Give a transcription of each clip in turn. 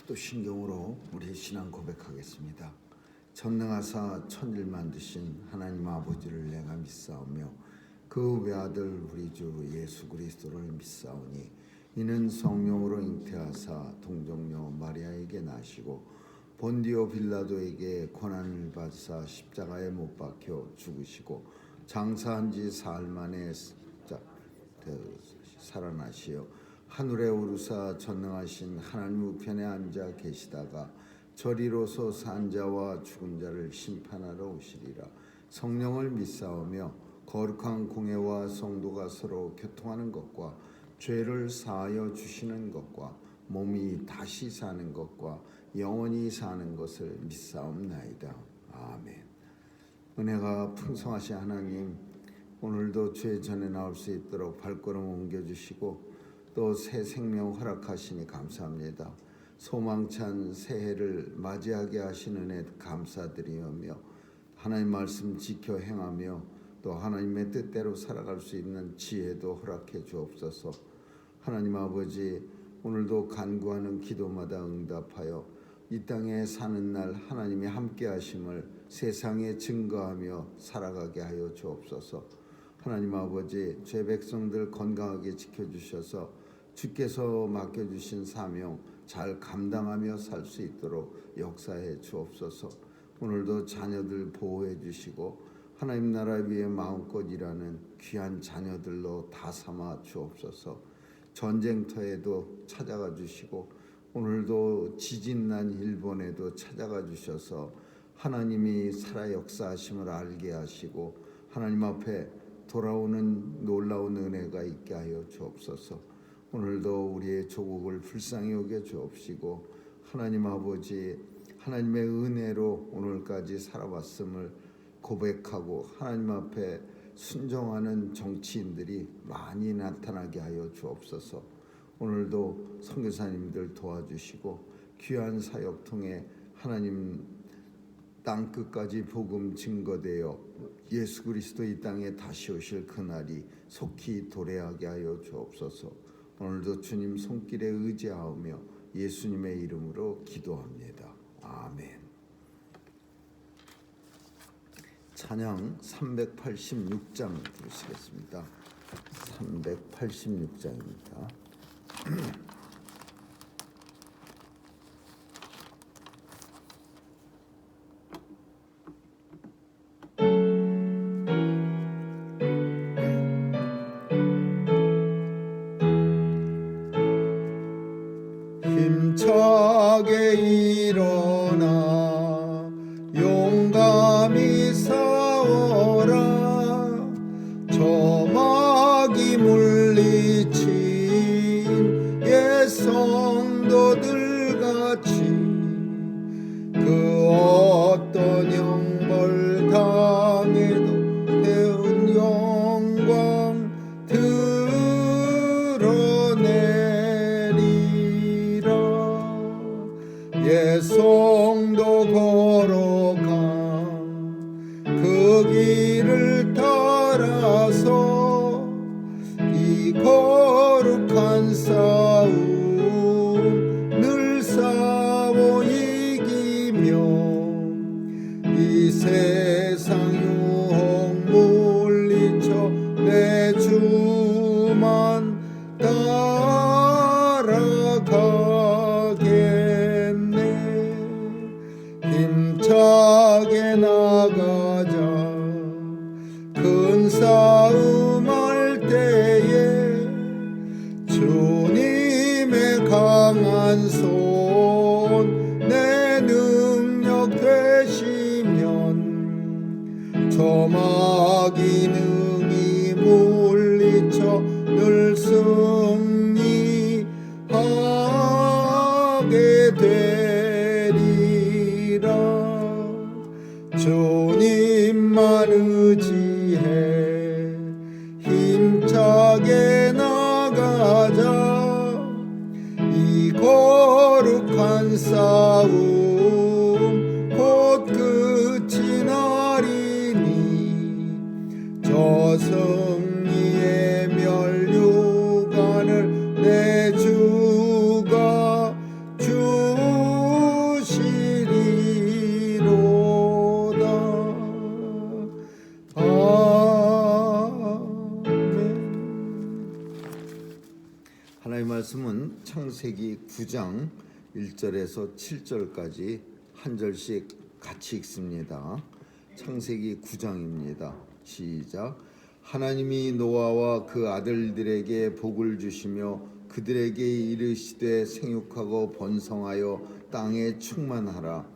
사도신경으로 우리 신앙 고백하겠습니다. 전능하사 천지를 만드신 하나님 아버지를 내가 믿사오며 그 외아들 우리 주 예수 그리스도를 믿사오니 이는 성령으로 잉태하사 동정녀 마리아에게 나시고 본디오 빌라도에게 고난을 받으사 십자가에 못 박혀 죽으시고 장사한 지 사흘 만에 살아나시어 하늘에 오르사 전능하신 하나님 우편에 앉아 계시다가 저리로서 산 자와 죽은 자를 심판하러 오시리라. 성령을 믿사오며 거룩한 공회와 성도가 서로 교통하는 것과 죄를 사하여 주시는 것과 몸이 다시 사는 것과 영원히 사는 것을 믿사옵나이다. 아멘. 은혜가 풍성하신 하나님, 오늘도 주의 전에 나올 수 있도록 발걸음 옮겨주시고 또 새 생명 허락하시니 감사합니다. 소망찬 새해를 맞이하게 하신 은혜 감사드리며 하나님 말씀 지켜 행하며 또 하나님의 뜻대로 살아갈 수 있는 지혜도 허락해 주옵소서. 하나님 아버지, 오늘도 간구하는 기도마다 응답하여 이 땅에 사는 날 하나님이 함께 하심을 세상에 증거하며 살아가게 하여 주옵소서. 하나님 아버지, 죄 백성들 건강하게 지켜주셔서 주께서 맡겨주신 사명 잘 감당하며 살 수 있도록 역사해 주옵소서. 오늘도 자녀들 보호해 주시고 하나님 나라 위에 마음껏 일하는 귀한 자녀들로 다 삼아 주옵소서. 전쟁터에도 찾아가 주시고 오늘도 지진난 일본에도 찾아가 주셔서 하나님이 살아 역사하심을 알게 하시고 하나님 앞에 돌아오는 놀라운 은혜가 있게 하여 주옵소서. 오늘도 우리의 조국을 불쌍히 여겨 주옵시고 하나님 아버지, 하나님의 은혜로 오늘까지 살아왔음을 고백하고 하나님 앞에 순종하는 정치인들이 많이 나타나게 하여 주옵소서. 오늘도 선교사님들 도와주시고 귀한 사역 통해 하나님 땅 끝까지 복음 증거되어 예수 그리스도 이 땅에 다시 오실 그날이 속히 도래하게 하여 주옵소서. 오늘도 주님 손길에 의지하며 예수님의 이름으로 기도합니다. 아멘. 찬양 386장 부르시겠습니다. 386장입니다. 힘차게 일어나 용감히 싸워라. 저마귀 물리친 옛 성도들 같이 그 어떤 형벌 당해도 배운 영광 옛 성도 걸어가 그 길을 따라서 이 거룩한 싸움 늘 싸워 이기며 이 세상 유혹 물리쳐 내 주만 따라가게 힘차게 나가자. 큰 싸움 할 때에 주님의 강한 손 내 능력 되시면 저마귀 능히 물리쳐 늘 승리하게 되리라. 주님만 의지해 힘차게 나가자. 이 거룩한 싸움 곧 끝이 나리니 저 승리의 멸류관을 내 주가 주 말씀은 창세기 9장 1절에서 7절까지 한 절씩 같이 읽습니다. 창세기 9장입니다. 시작. 하나님이 노아와 그 아들들에게 복을 주시며 그들에게 이르시되 생육하고 번성하여 땅에 충만하라.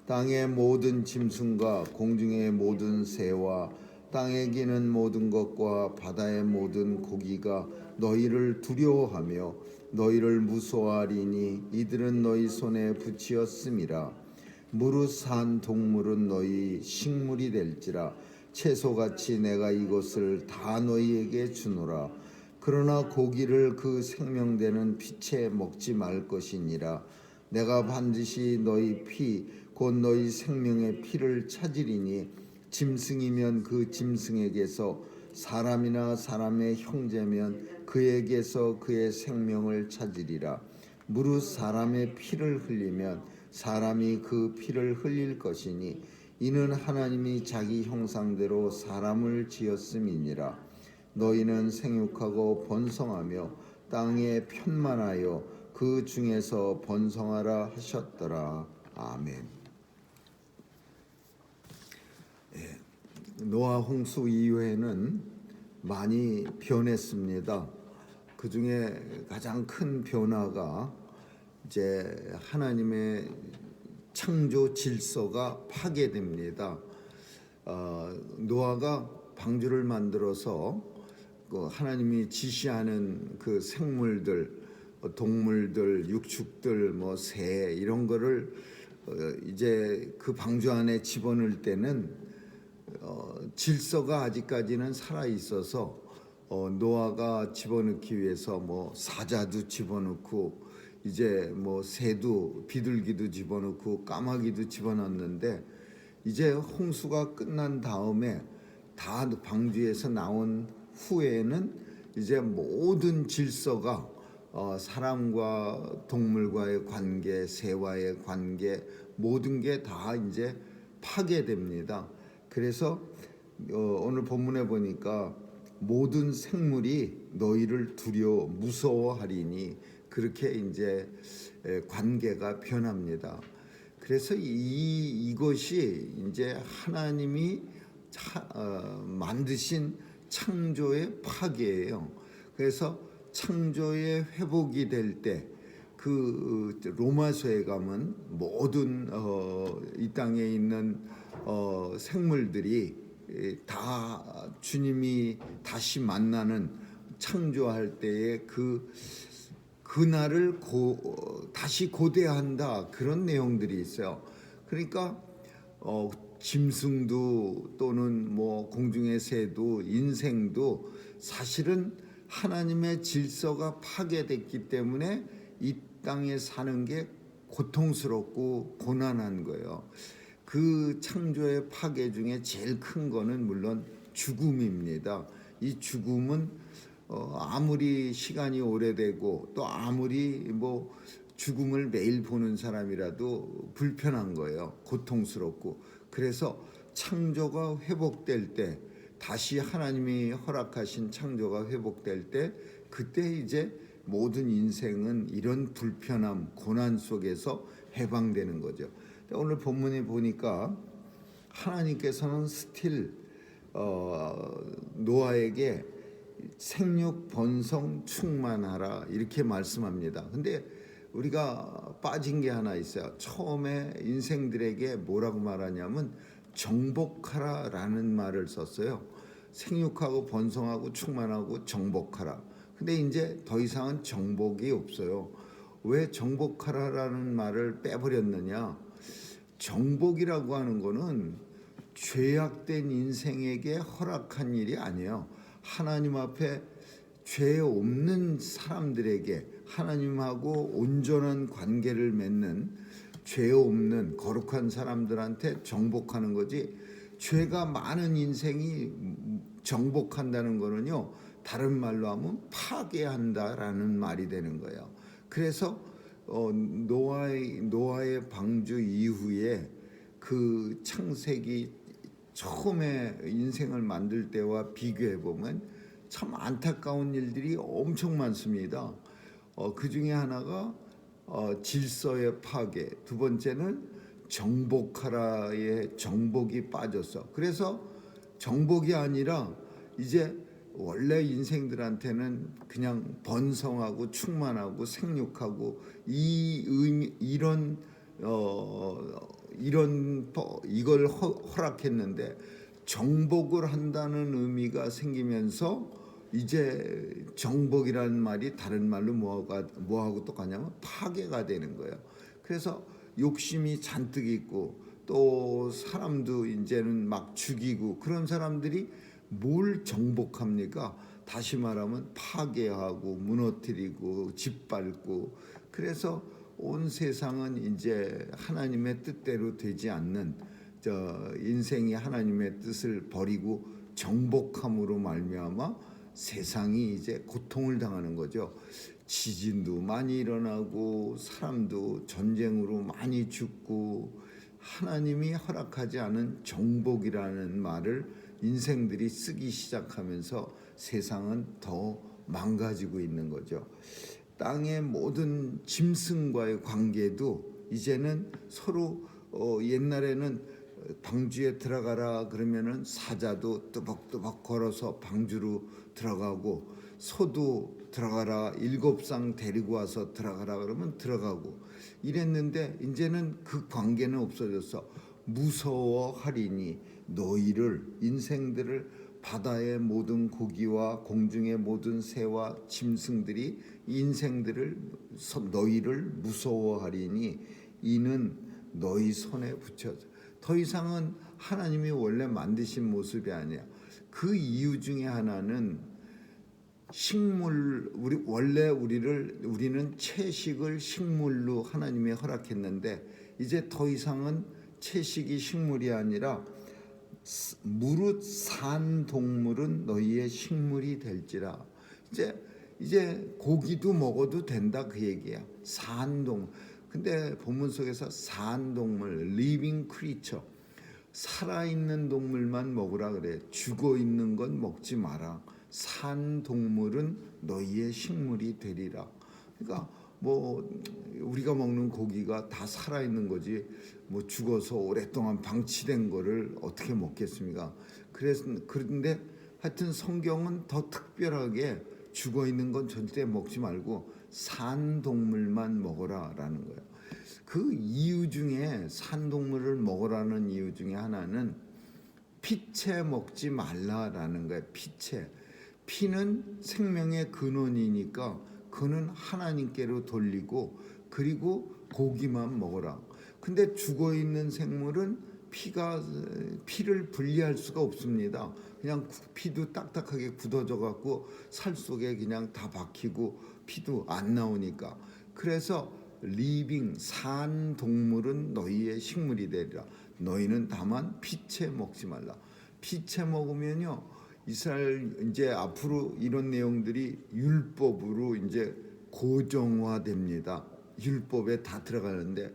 땅의 모든 짐승과 공중의 모든 새와 땅에 기는 모든 것과 바다의 모든 고기가 너희를 두려워하며 너희를 무서워하리니 이들은 너희 손에 붙이었음이라. 무릇 산 동물은 너희 식물이 될지라. 채소같이 내가 이것을 다 너희에게 주노라. 그러나 고기를 그 생명되는 피채 먹지 말 것이니라. 내가 반드시 너희 피 곧 너희 생명의 피를 찾으리니 짐승이면 그 짐승에게서 사람이나 사람의 형제면 그에게서 그의 생명을 찾으리라. 무릇 사람의 피를 흘리면 사람이 그 피를 흘릴 것이니 이는 하나님이 자기 형상대로 사람을 지었음이니라. 너희는 생육하고 번성하며 땅에 편만하여 그 중에서 번성하라 하셨더라. 아멘. 노아 홍수 이후에는 많이 변했습니다. 그 중에 가장 큰 변화가 이제 하나님의 창조 질서가 파괴됩니다. 노아가 방주를 만들어서 그 하나님이 지시하는 그 생물들, 동물들, 육축들, 뭐 새 이런 거를 이제 그 방주 안에 집어넣을 때는 질서가 아직까지는 살아 있어서 노아가 집어넣기 위해서 뭐 사자도 집어넣고 이제 뭐 새도 비둘기도 집어넣고 까마귀도 집어넣는데 이제 홍수가 끝난 다음에 다 방주에서 나온 후에는 이제 모든 질서가 사람과 동물과의 관계, 새와의 관계 모든 게 다 이제 파괴됩니다. 그래서 오늘 본문에 보니까 모든 생물이 너희를 무서워하리니 그렇게 이제 관계가 변합니다. 그래서 이것이 이제 하나님이 만드신 창조의 파괴예요. 그래서 창조의 회복이 될 때 그 로마서에 가면 모든 이 땅에 있는 생물들이 다 주님이 다시 만나는 창조할 때의 그날을 다시 고대한다 그런 내용들이 있어요. 그러니까 짐승도 또는 뭐 공중의 새도 인생도 사실은 하나님의 질서가 파괴됐기 때문에 이 땅에 사는 게 고통스럽고 고난한 거예요. 그 창조의 파괴 중에 제일 큰 거는 물론 죽음입니다. 이 죽음은 아무리 시간이 오래되고 또 아무리 뭐 죽음을 매일 보는 사람이라도 불편한 거예요. 고통스럽고. 그래서 창조가 회복될 때 다시 하나님이 허락하신 창조가 회복될 때 그때 이제 모든 인생은 이런 불편함, 고난 속에서 해방되는 거죠. 오늘 본문에 보니까 하나님께서는 스틸 노아에게 생육 번성 충만하라 이렇게 말씀합니다. 근데 우리가 빠진 게 하나 있어요. 처음에 인생들에게 뭐라고 말하냐면 정복하라라는 말을 썼어요. 생육하고 번성하고 충만하고 정복하라. 근데 이제 더 이상은 정복이 없어요. 왜 정복하라라는 말을 빼버렸느냐? 정복이라고 하는 거는 죄악된 인생에게 허락한 일이 아니에요. 하나님 앞에 죄 없는 사람들에게 하나님하고 온전한 관계를 맺는 죄 없는 거룩한 사람들한테 정복하는 거지, 죄가 많은 인생이 정복한다는 거는요, 다른 말로 하면 파괴한다라는 말이 되는 거예요. 그래서 노아의 방주 이후에 그 창세기 처음에 인생을 만들 때와 비교해 보면 참 안타까운 일들이 엄청 많습니다. 그 중에 하나가 질서의 파괴, 두 번째는 정복하라의 정복이 빠졌어. 그래서 정복이 아니라 이제 원래 인생들한테는 그냥 번성하고 충만하고 생육하고 이 의미 이걸 허락했는데 정복을 한다는 의미가 생기면서 이제 정복이라는 말이 다른 말로 뭐하고 똑같냐면 파괴가 되는 거예요. 그래서 욕심이 잔뜩 있고 또 사람도 이제는 막 죽이고 그런 사람들이 뭘 정복합니까? 다시 말하면 파괴하고 무너뜨리고 짓밟고, 그래서 온 세상은 이제 하나님의 뜻대로 되지 않는 인생이 하나님의 뜻을 버리고 정복함으로 말미암아 세상이 이제 고통을 당하는 거죠. 지진도 많이 일어나고 사람도 전쟁으로 많이 죽고, 하나님이 허락하지 않은 정복이라는 말을 인생들이 쓰기 시작하면서 세상은 더 망가지고 있는 거죠. 땅의 모든 짐승과의 관계도 이제는 서로 옛날에는 방주에 들어가라 그러면은 사자도 뚜벅뚜벅 걸어서 방주로 들어가고, 소도 들어가라 7상 데리고 와서 들어가라 그러면 들어가고 이랬는데, 이제는 그 관계는 없어졌어. 무서워하리니 너희를, 인생들을, 바다의 모든 고기와 공중의 모든 새와 짐승들이 인생들을, 너희를 무서워하리니 이는 너희 손에 붙여져. 더 이상은 하나님이 원래 만드신 모습이 아니야. 그 이유 중에 하나는 식물, 우리는 채식을 식물로 하나님이 허락했는데, 이제 더 이상은 채식이 식물이 아니라 무릇 산 동물은 너희의 식물이 될지라. 이제 고기도 먹어도 된다 그 얘기야. 산동물. 근데 본문 속에서 산동물, living creature, 살아있는 동물만 먹으라 그래. 죽어있는 건 먹지 마라. 산동물은 너희의 식물이 되리라. 그러니까 뭐 우리가 먹는 고기가 다 살아있는 거지, 뭐 죽어서 오랫동안 방치된 거를 어떻게 먹겠습니까? 그런데 하여튼 성경은 더 특별하게 죽어있는 건 절대 먹지 말고 산동물만 먹어라라는 거예요. 그 이유 중에, 산동물을 먹으라는 이유 중에 하나는 피채 먹지 말라라는 거예요. 피는 생명의 근원이니까 그는 하나님께로 돌리고, 그리고 고기만 먹어라. 근데 죽어있는 생물은 피를 분리할 수가 없습니다. 그냥 피도 딱딱하게 굳어져 갖고 살 속에 그냥 다 박히고 피도 안 나오니까. 그래서 리빙, 산 동물은 너희의 식물이 되리라. 너희는 다만 피채 먹지 말라. 피채 먹으면요, 이스라엘 이제 앞으로 이런 내용들이 율법으로 이제 고정화됩니다. 율법에 다 들어가는데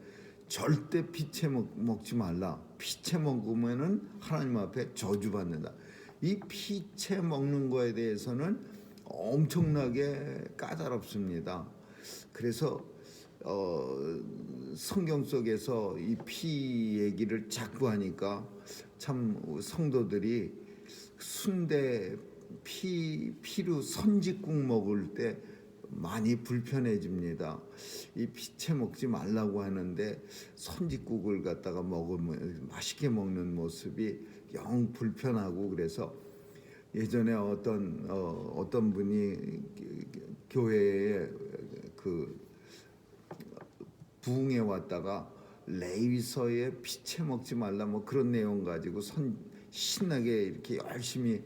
절대 피채 먹지 말라. 피채 먹으면은 하나님 앞에 저주받는다. 이 피채 먹는 거에 대해서는 엄청나게 까다롭습니다. 그래서 성경 속에서 이 피 얘기를 자꾸 하니까 참 성도들이 순대 피로 선짓국 먹을 때 많이 불편해집니다. 이 피채 먹지 말라고 하는데 선짓국을 갖다가 먹으면 맛있게 먹는 모습이 영 불편하고, 그래서 예전에 어떤 분이 교회에 그 부흥에 왔다가 레위서에 피채 먹지 말라 뭐 그런 내용 가지고 신나게 이렇게 열심히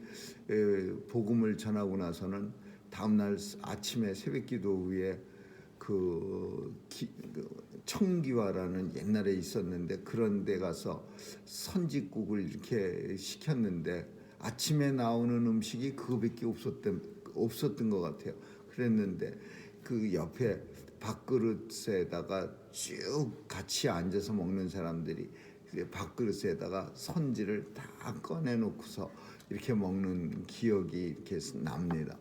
복음을 전하고 나서는 다음날 아침에 새벽기도 후에 청기화라는 옛날에 있었는데 그런 데 가서 선짓국을 이렇게 시켰는데 아침에 나오는 음식이 그거밖에 없었던 것 같아요. 그랬는데 그 옆에 밥그릇에다가 쭉 같이 앉아서 먹는 사람들이 밥그릇에다가 선지를 다 꺼내놓고서 이렇게 먹는 기억이 이렇게 납니다.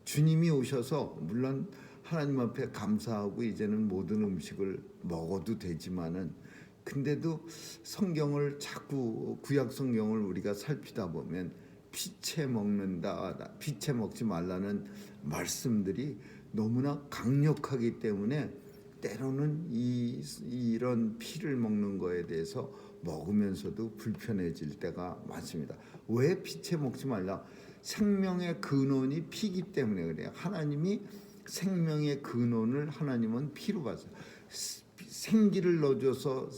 주님이 오셔서 물론 하나님 앞에 감사하고 이제는 모든 음식을 먹어도 되지만은 근데도 성경을 자꾸 구약 성경을 우리가 살피다 보면 피채 먹는다, 피채 먹지 말라는 말씀들이 너무나 강력하기 때문에 때로는 이런 피를 먹는 거에 대해서 먹으면서도 불편해질 때가 많습니다. 왜 피채 먹지 말라? 생명의 근원이 피기 때문에 그래요. 하나님이 생명의 근원을 하나님은 피로 봤어요. 생기를 넣어줘서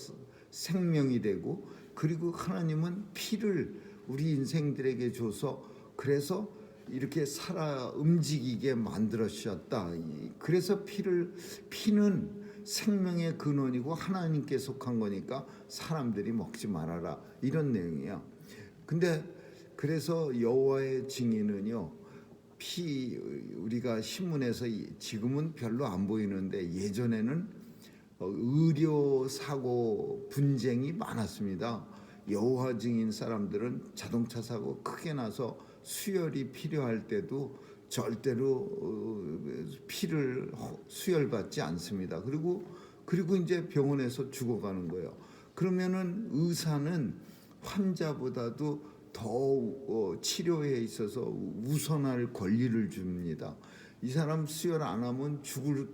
생명이 되고 그리고 하나님은 피를 우리 인생들에게 줘서 그래서 이렇게 살아 움직이게 만들어주셨다. 그래서 피는 생명의 근원이고 하나님께 속한 거니까 사람들이 먹지 말아라 이런 내용이에요. 근데 그래서 여호와의 증인은요 우리가 신문에서 지금은 별로 안 보이는데 예전에는 의료 사고 분쟁이 많았습니다. 여호와 증인 사람들은 자동차 사고 크게 나서 수혈이 필요할 때도 절대로 피를 수혈받지 않습니다. 그리고 이제 병원에서 죽어가는 거예요. 그러면은 의사는 환자보다도 더 치료에 있어서 우선할 권리를 줍니다. 이 사람 수혈 안 하면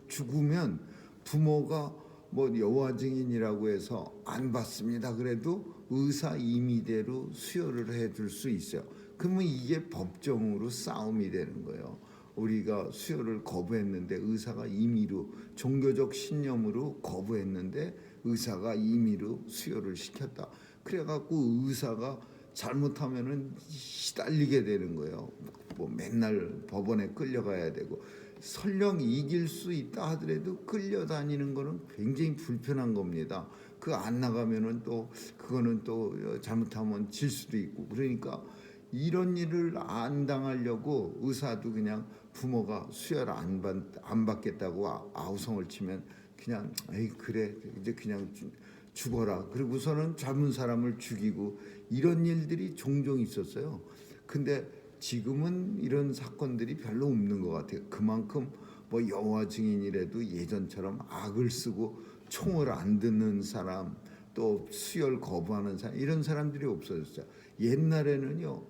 죽으면 부모가 뭐 여호와 증인이라고 해서 안 받습니다. 그래도 의사 임의대로 수혈을 해줄 수 있어요. 그러면 이게 법정으로 싸움이 되는 거예요. 우리가 수혈을 거부했는데 의사가 임의로 종교적 신념으로 거부했는데 의사가 임의로 수혈을 시켰다. 그래갖고 의사가 잘못하면은 시달리게 되는 거예요. 뭐 맨날 법원에 끌려가야 되고 설령 이길 수 있다 하더라도 끌려다니는 거는 굉장히 불편한 겁니다. 그 안 나가면은 또 그거는 또 잘못하면 질 수도 있고 그러니까 이런 일을 안 당하려고 의사도 그냥 부모가 수혈 안 받겠다고 아우성을 치면 그냥 에이 그래 이제 그냥 죽어라. 그리고서는 젊은 사람을 죽이고 이런 일들이 종종 있었어요. 근데 지금은 이런 사건들이 별로 없는 것 같아요. 그만큼 뭐 여호와 증인이라도 예전처럼 악을 쓰고 총을 안 듣는 사람 또 수혈 거부하는 사람 이런 사람들이 없어졌어요. 옛날에는요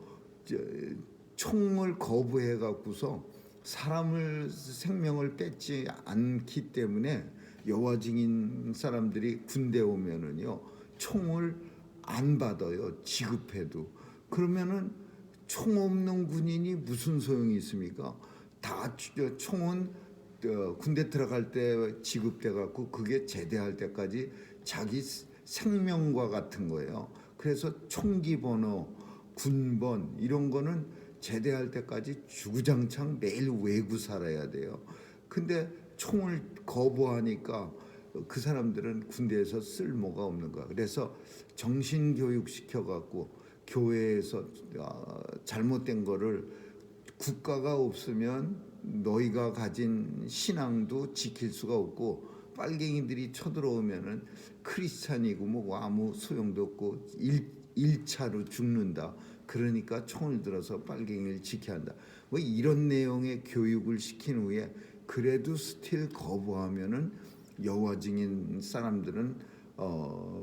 총을 거부해 갖고서 사람을 생명을 뺏지 않기 때문에 여호와 증인 사람들이 군대 오면은요 총을 안 받아요. 지급해도. 그러면은 총 없는 군인이 무슨 소용이 있습니까? 다 총은 군대 들어갈 때 지급돼 갖고 그게 제대할 때까지 자기 생명과 같은 거예요. 그래서 총기 번호, 군번 이런 거는 제대할 때까지 주구장창 매일 외구 살아야 돼요. 근데 총을 거부하니까 그 사람들은 군대에서 쓸모가 없는 거야. 그래서 정신교육 시켜갖고 교회에서 잘못된 거를 국가가 없으면 너희가 가진 신앙도 지킬 수가 없고 빨갱이들이 쳐들어오면은 크리스찬이고 뭐 아무 소용도 없고 1차로 죽는다. 그러니까 총을 들어서 빨갱이를 지켜야 한다. 뭐 이런 내용의 교육을 시킨 후에 그래도 스틸 거부하면은 여호와 증인 사람들은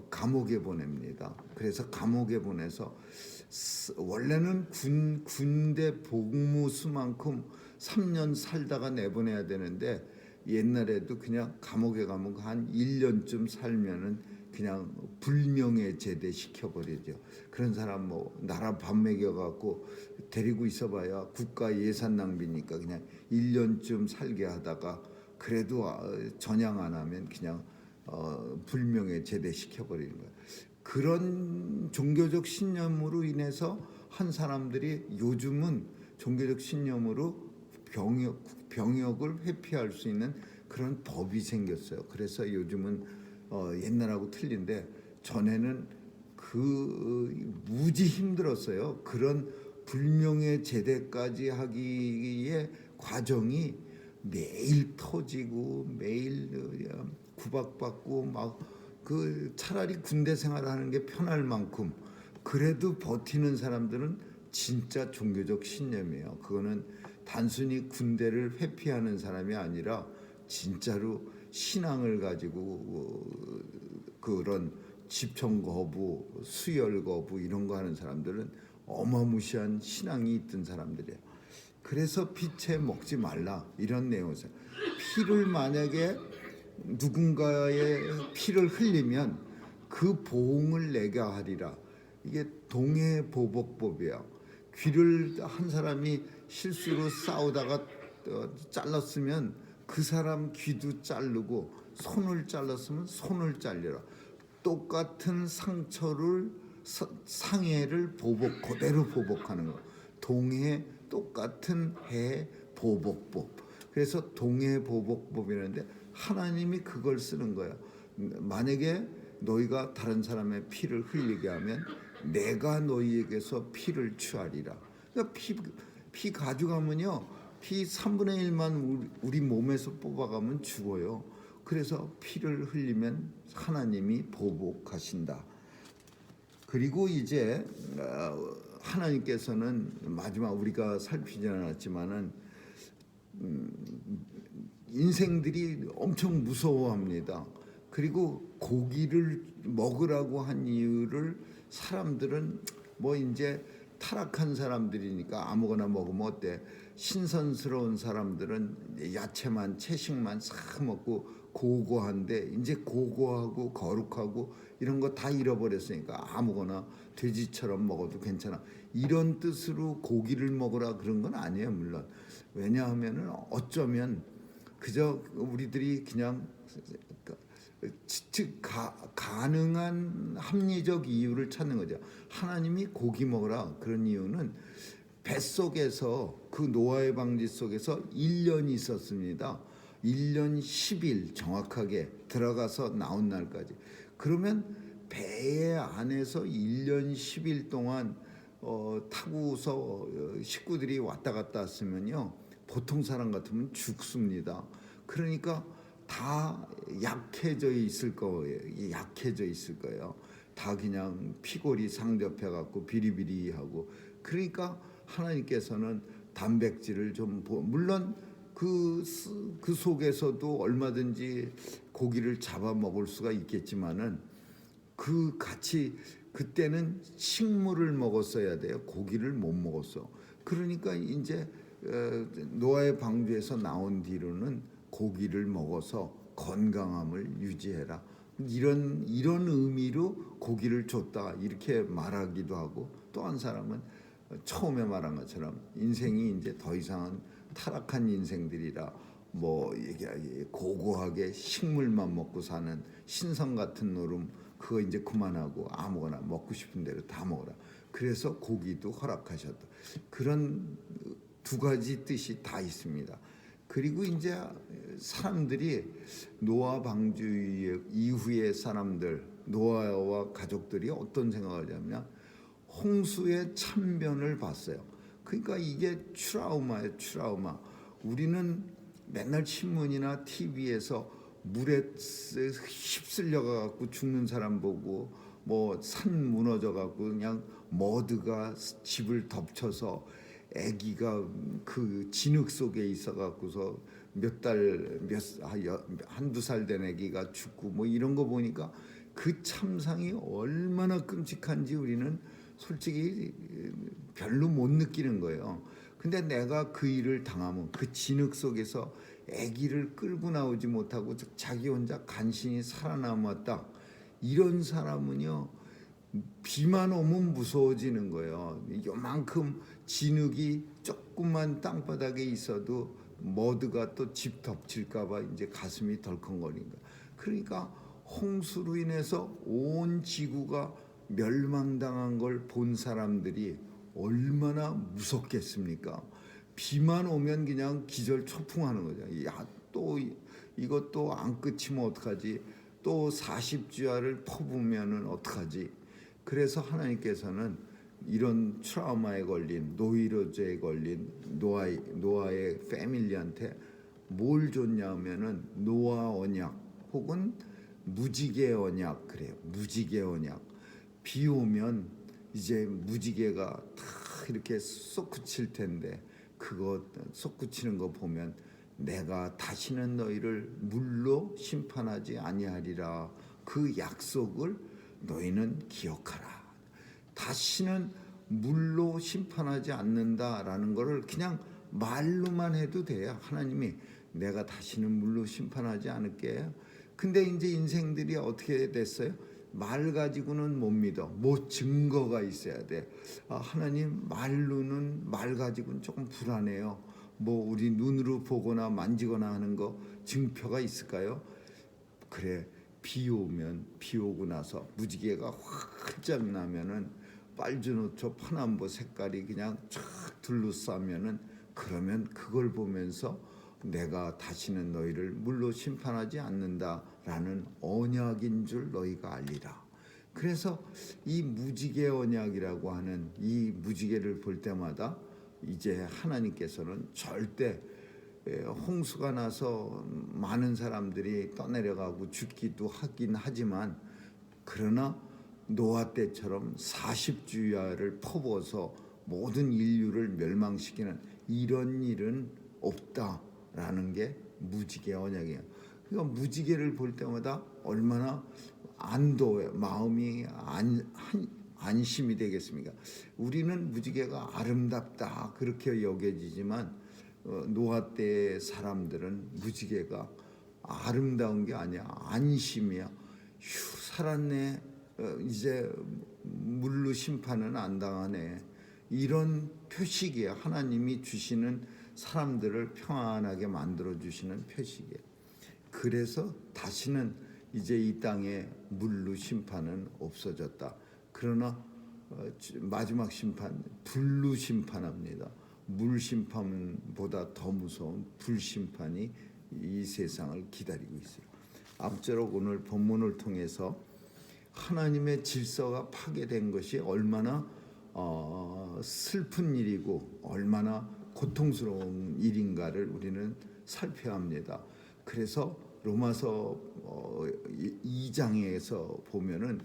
감옥에 보냅니다. 그래서 감옥에 보내서 원래는 군대 복무수만큼 3년 살다가 내보내야 되는데 옛날에도 그냥 감옥에 가면 한 1년쯤 살면은 그냥 불명예 제대 시켜버리죠. 그런 사람 뭐 나라 밥 먹여갖고 데리고 있어봐야 국가 예산 낭비니까 그냥 1년쯤 살게 하다가 그래도 전향 안 하면 그냥 불명예 제대 시켜버리는 거예요. 그런 종교적 신념으로 인해서 한 사람들이 요즘은 종교적 신념으로 병역을 회피할 수 있는 그런 법이 생겼어요. 그래서 요즘은 옛날하고 틀린데 전에는 무지 힘들었어요. 그런 불명예 제대까지 하기에 과정이 매일 터지고 매일 구박받고 막 차라리 군대 생활하는 게 편할 만큼 그래도 버티는 사람들은 진짜 종교적 신념이에요. 그거는 단순히 군대를 회피하는 사람이 아니라 진짜로 신앙을 가지고 그런 집청 거부, 수혈 거부 이런 거 하는 사람들은 어마무시한 신앙이 있던 사람들이에요. 그래서 피채 먹지 말라 이런 내용이죠. 피를 만약에 누군가의 피를 흘리면 그 보응을 내가 하리라. 이게 동해보복법이에요. 귀를 한 사람이 실수로 싸우다가 잘랐으면 그 사람 귀도 자르고, 손을 잘랐으면 손을 잘려라. 똑같은 상처를 상해를 그대로 보복하는 거. 동해 똑같은 해 보복법. 그래서 동해보복법이라는데 하나님이 그걸 쓰는 거예요. 만약에 너희가 다른 사람의 피를 흘리게 하면 내가 너희에게서 피를 취하리라. 그러니까 피 가져가면요, 피 3분의 1만 우리 몸에서 뽑아가면 죽어요. 그래서 피를 흘리면 하나님이 보복하신다. 그리고 이제 하나님께서는 마지막 우리가 살피지 않았지만은 인생들이 엄청 무서워합니다. 그리고 고기를 먹으라고 한 이유를 사람들은 뭐 이제 타락한 사람들이니까 아무거나 먹으면 어때? 신선스러운 사람들은 야채만 채식만 싹 먹고 고고한데 이제 고고하고 거룩하고 이런 거 다 잃어버렸으니까 아무거나 돼지처럼 먹어도 괜찮아. 이런 뜻으로 고기를 먹으라 그런 건 아니에요, 물론. 왜냐하면은 어쩌면 그저 우리들이 그냥 가능한 합리적 이유를 찾는 거죠. 하나님이 고기 먹으라 그런 이유는 뱃속에서 그 노아의 방지 속에서 1년이 있었습니다. 1년 10일 정확하게 들어가서 나온 날까지. 그러면 배 안에서 1년 10일 동안 타고서 식구들이 왔다 갔다 했으면요, 보통 사람 같으면 죽습니다. 그러니까 다 약해져 있을 거예요. 약해져 있을 거예요. 다 그냥 피골이 상접해 갖고 비리비리하고. 그러니까 하나님께서는 단백질을 좀 물론 그 속에서도 얼마든지 고기를 잡아 먹을 수가 있겠지만은 그 같이 그때는 식물을 먹었어야 돼요. 고기를 못 먹었어. 그러니까 이제 노아의 방주에서 나온 뒤로는 고기를 먹어서 건강함을 유지해라. 이런 의미로 고기를 줬다 이렇게 말하기도 하고, 또 한 사람은 처음에 말한 것처럼 인생이 이제 더 이상은 타락한 인생들이라 뭐 고고하게 식물만 먹고 사는 신성 같은 노름 그거 이제 그만하고 아무거나 먹고 싶은 대로 다 먹어라. 그래서 고기도 허락하셨다. 그런 두 가지 뜻이 다 있습니다. 그리고 이제 사람들이 노아 방주 이후의 사람들, 노아와 가족들이 어떤 생각을 하냐면 홍수의 참변을 봤어요. 그러니까 이게 트라우마예요, 트라우마. 우리는 맨날 신문이나 TV에서 물에 휩쓸려 갖고 죽는 사람 보고, 뭐 산 무너져 갖고 그냥 머드가 집을 덮쳐서 아기가 그 진흙 속에 있어 갖고서 한두 살 된 아기가 죽고 뭐 이런 거 보니까 그 참상이 얼마나 끔찍한지 우리는 솔직히 별로 못 느끼는 거예요. 근데 내가 그 일을 당하면 그 진흙 속에서 아기를 끌고 나오지 못하고 자기 혼자 간신히 살아남았다. 이런 사람은요, 비만 오면 무서워지는 거예요. 요만큼 진흙이 조금만 땅바닥에 있어도 머드가 또 집 덮칠까봐 이제 가슴이 덜컹거린다. 그러니까 홍수로 인해서 온 지구가 멸망당한 걸 본 사람들이 얼마나 무섭겠습니까? 비만 오면 그냥 기절초풍하는 거죠. 야, 또 이것도 안 끝이면 어떡하지? 또 40주야를 퍼부으면은 어떡하지? 그래서 하나님께서는 이런 트라우마에 걸린, 노이로제에 걸린 노아의 패밀리한테 뭘 줬냐면은 노아 언약 혹은 무지개 언약. 그래요. 무지개 언약. 비 오면 이제 무지개가 다 이렇게 쏟구칠 텐데 그거 솟구치는 거 보면 내가 다시는 너희를 물로 심판하지 아니하리라. 그 약속을 너희는 기억하라. 다시는 물로 심판하지 않는다라는 것을 그냥 말로만 해도 돼요. 하나님이 내가 다시는 물로 심판하지 않을게. 근데 이제 인생들이 어떻게 됐어요? 말 가지고는 못 믿어. 뭐 증거가 있어야 돼. 하나님 말로는 말 가지고는 조금 불안해요. 뭐 우리 눈으로 보거나 만지거나 하는 거 증표가 있을까요? 그래, 비 오면 비 오고 나서 무지개가 활짝 나면은 빨주노초 파남보 색깔이 그냥 쫙 둘러싸면은 그러면 그걸 보면서 내가 다시는 너희를 물로 심판하지 않는다라는 언약인 줄 너희가 알리라. 그래서 이 무지개 언약이라고 하는 이 무지개를 볼 때마다 이제 하나님께서는 절대 홍수가 나서 많은 사람들이 떠내려가고 죽기도 하긴 하지만 그러나 노아 때처럼 40주야를 퍼부어서 모든 인류를 멸망시키는 이런 일은 없다라는 게 무지개 언약이에요. 그러니까 무지개를 볼 때마다 얼마나 안도해 마음이 안심이 되겠습니까? 우리는 무지개가 아름답다 그렇게 여겨지지만 노아 때 사람들은 무지개가 아름다운 게 아니야. 안심이야. 휴, 살았네. 이제 물로 심판은 안 당하네. 이런 표식이에요. 하나님이 주시는 사람들을 평안하게 만들어 주시는 표식이에요. 그래서 다시는 이제 이 땅에 물로 심판은 없어졌다. 그러나 마지막 심판 불로 심판합니다. 물 심판보다 더 무서운 불 심판이 이 세상을 기다리고 있어요. 앞으로 오늘 본문을 통해서 하나님의 질서가 파괴된 것이 얼마나 슬픈 일이고 얼마나 고통스러운 일인가를 우리는 살펴야 합니다. 그래서 로마서 2장에서 보면은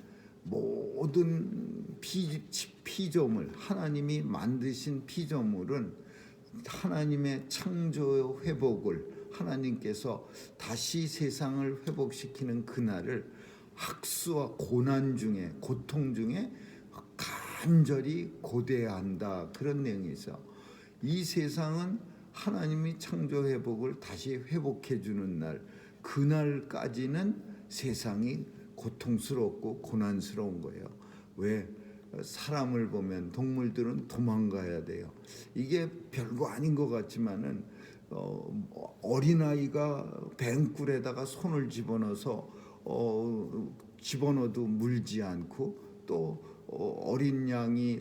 모든 피조물 하나님이 만드신 피조물은 하나님의 창조 회복을 하나님께서 다시 세상을 회복시키는 그날을 학수와 고난 중에 고통 중에 간절히 고대한다 그런 내용이 있어. 이 세상은 하나님이 창조 회복을 다시 회복해 주는 날 그날까지는 세상이 고통스럽고 고난스러운 거예요. 왜? 사람을 보면 동물들은 도망가야 돼요. 이게 별거 아닌 것 같지만은 어린아이가 뱅굴에다가 손을 집어넣어서 집어넣어도 물지 않고 또 어린 양이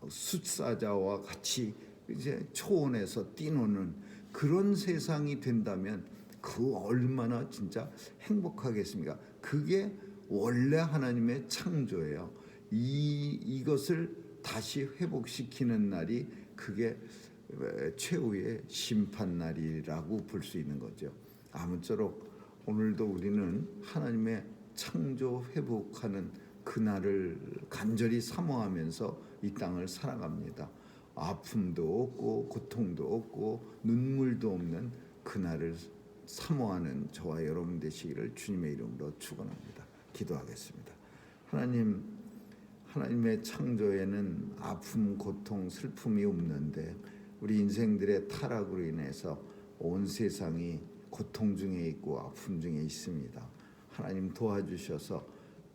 숫사자와 같이 이제 초원에서 뛰노는 그런 세상이 된다면 그 얼마나 진짜 행복하겠습니까? 그게 원래 하나님의 창조예요. 이것을 다시 회복시키는 날이 그게 최후의 심판 날이라고 볼 수 있는 거죠. 아무쪼록 오늘도 우리는 하나님의 창조 회복하는 그날을 간절히 사모하면서 이 땅을 살아갑니다. 아픔도 없고 고통도 없고 눈물도 없는 그날을 사모하는 저와 여러분 되시기를 주님의 이름으로 축원합니다. 기도하겠습니다. 하나님의 창조에는 아픔, 고통, 슬픔이 없는데 우리 인생들의 타락으로 인해서 온 세상이 고통 중에 있고 아픔 중에 있습니다. 하나님 도와주셔서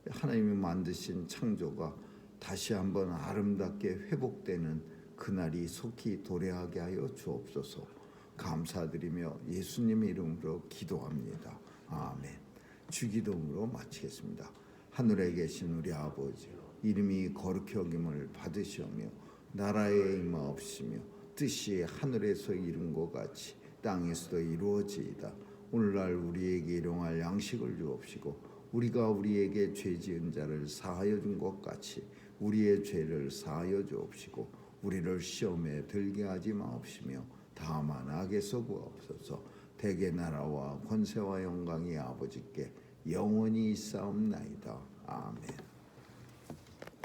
하나님이 만드신 창조가 다시 한번 아름답게 회복되는 그날이 속히 도래하게 하여 주옵소서. 감사드리며 예수님의 이름으로 기도합니다. 아멘. 주기도문으로 마치겠습니다. 하늘에 계신 우리 아버지, 이름이 거룩히 여김을 받으시오며 나라의 임하옵시며 뜻이 하늘에서 이룬 것 같이 땅에서도 이루어지이다. 오늘날 우리에게 일용할 양식을 주옵시고 우리가 우리에게 죄 지은 자를 사하여 준 것 같이 우리의 죄를 사하여 주옵시고 우리를 시험에 들게 하지 마옵시며 다만 악에서 구하옵소서. 대개 나라와 권세와 영광이 아버지께 영원히 있사옵나이다. 아멘.